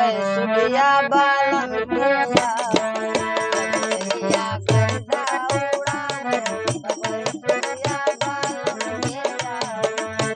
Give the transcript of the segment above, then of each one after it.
सुधिया बालम के जबरलिया गर्दा उड़ावे तब सुधिया बालम के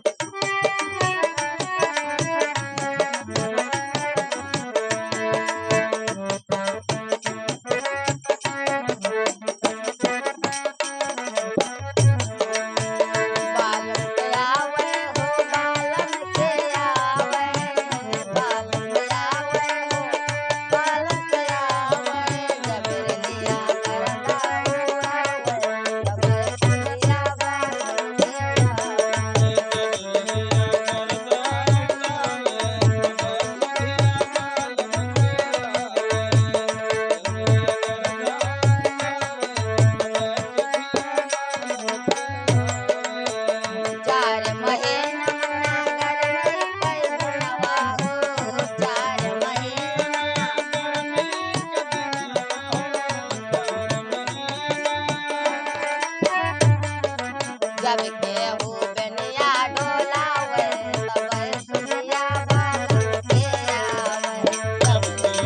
जब केहू बेनिया डोलावे तब सुधिया बालम के आवे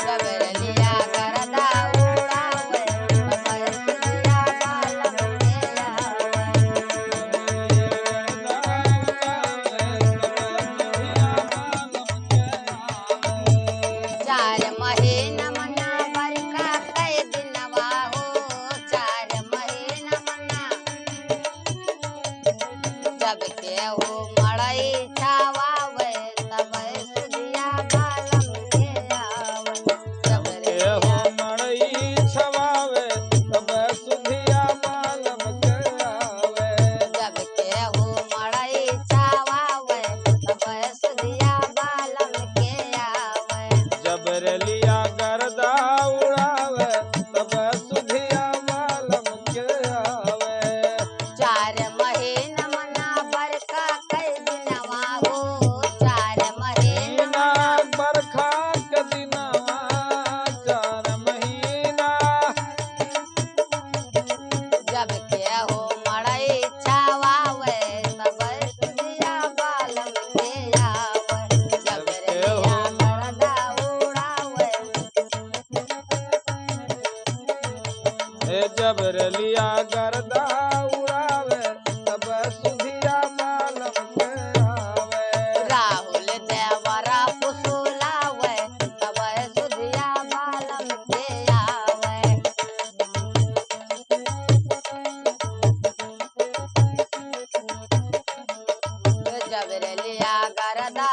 जबरलिया गर्दा उड़ावे तब सुधिया बालम के आवे चार महीना जब केहू मड़ई छावावे तब सुधिया बालम के आवे जब केहू मड़ई छवावे तब सुधिया बालम के आवे जब केहू मड़ई छावावे तब सुधिया बालम के आवे जबरलिया गर्दा उड़ावे तब सुधिया बालम के आवे चार महीना बरखा के दिनवा 4 महीना जब केहू मड़ई छावावे तब सुधिया बालम के आवे जबरलिया गर्दा उड़ावे जबरलिया गर्दा उड़ावे तब सुधिया बालम के आवे राहुल देवरा फुसुलावे तब सुधिया बालम के आवे जबरलिया गर्दा